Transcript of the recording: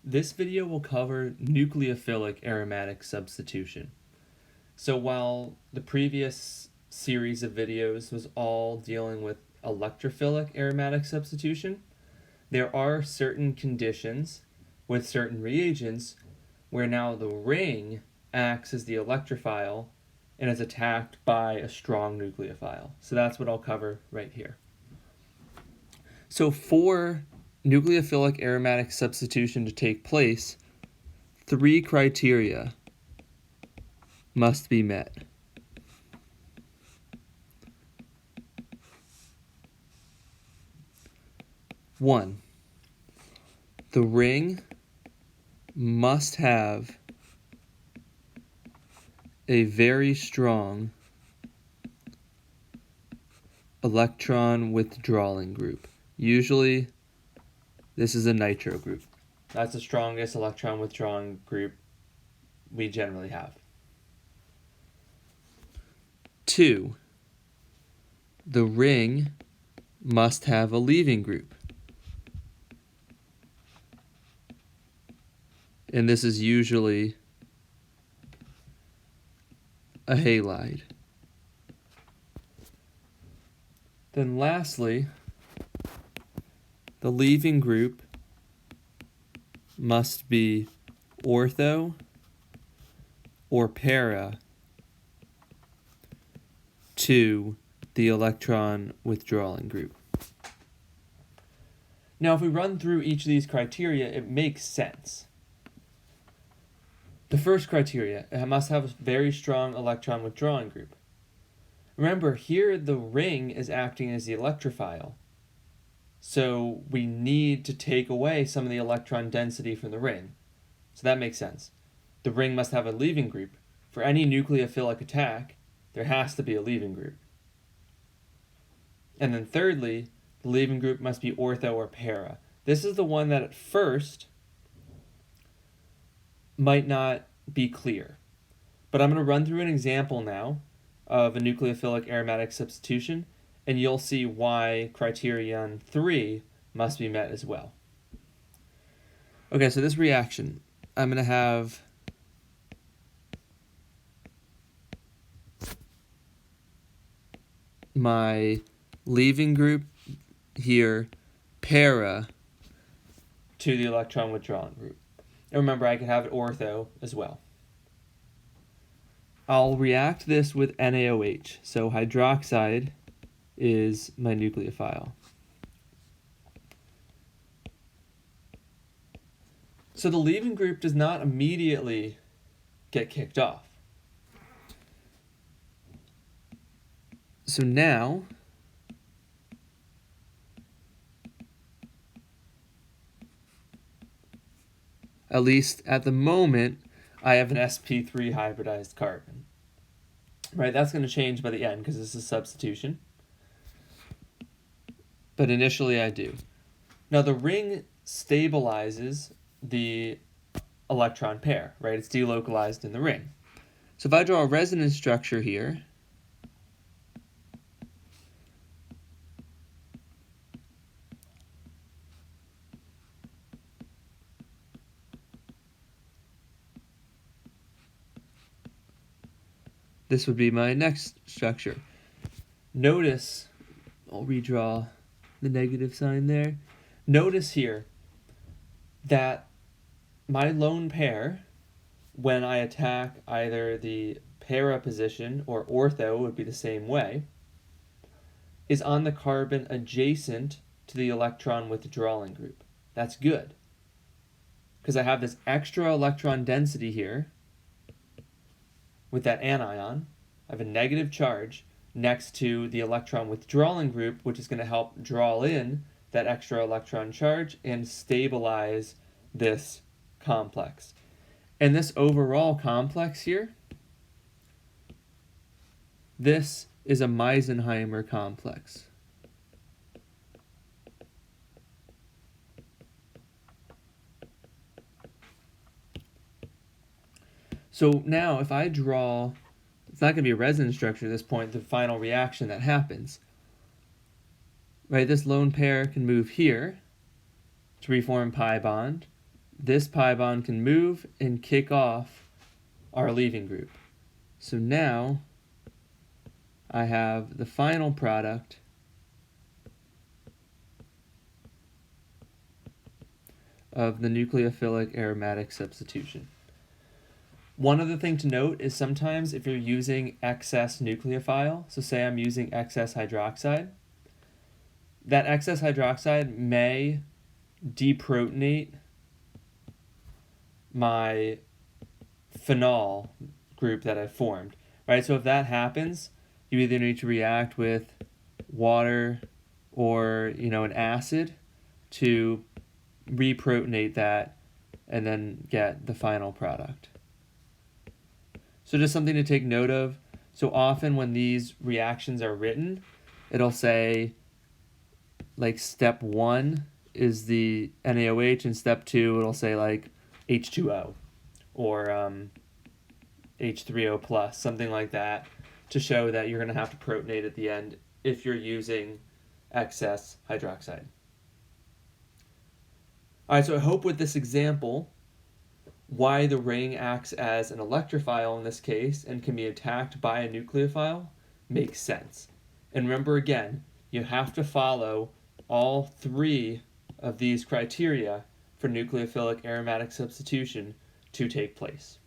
This video will cover nucleophilic aromatic substitution. So while the previous series of videos was all dealing with electrophilic aromatic substitution, there are certain conditions with certain reagents where now the ring acts as the electrophile and is attacked by a strong nucleophile. So that's what I'll cover right here. So for nucleophilic aromatic substitution to take place, 3 criteria must be met. One, the ring must have a very strong electron withdrawing group. Usually, this is a nitro group. That's the strongest electron withdrawing group we generally have. 2, the ring must have a leaving group. And this is usually a halide. Then lastly, the leaving group must be ortho or para to the electron withdrawing group. Now, if we run through each of these criteria, it makes sense. The first criteria, it must have a very strong electron withdrawing group. Remember, here the ring is acting as the electrophile. So we need to take away some of the electron density from the ring. So that makes sense. The ring must have a leaving group. For any nucleophilic attack, there has to be a leaving group. And then thirdly, the leaving group must be ortho or para. This is the one that at first might not be clear. But I'm going to run through an example now of a nucleophilic aromatic substitution, and you'll see why criterion 3 must be met as well. Okay, so this reaction, I'm going to have my leaving group here para to the electron withdrawing group. And remember, I can have it ortho as well. I'll react this with NaOH. So hydroxide is my nucleophile. So the leaving group does not immediately get kicked off. So now at least at the moment, I have an sp3 hybridized carbon. Right, that's going to change by the end because this is substitution. But initially I do. Now the ring stabilizes the electron pair, right? It's delocalized in the ring. So if I draw a resonance structure here, this would be my next structure. Notice, I'll redraw the negative sign there. Notice here that my lone pair, when I attack either the para position or ortho would be the same way, is on the carbon adjacent to the electron withdrawing group. That's good, because I have this extra electron density here with that anion. I have a negative charge next to the electron withdrawing group, which is going to help draw in that extra electron charge and stabilize this complex. And this overall complex here, this is a Meisenheimer complex. So now if I draw, it's not going to be a resonance structure at this point, the final reaction that happens. Right, this lone pair can move here to reform pi bond, this pi bond can move and kick off our leaving group. So now I have the final product of the nucleophilic aromatic substitution. One other thing to note is sometimes if you're using excess nucleophile, so say I'm using excess hydroxide, that excess hydroxide may deprotonate my phenol group that I formed, right? So if that happens, you either need to react with water or, an acid to reprotonate that and then get the final product. So just something to take note of. So often when these reactions are written, it'll say like step 1 is the NaOH, and step 2 it'll say like H2O or H3O plus, something like that, to show that you're going to have to protonate at the end if you're using excess hydroxide. All right, so I hope with this example, why the ring acts as an electrophile in this case and can be attacked by a nucleophile makes sense. And remember again, you have to follow all 3 of these criteria for nucleophilic aromatic substitution to take place.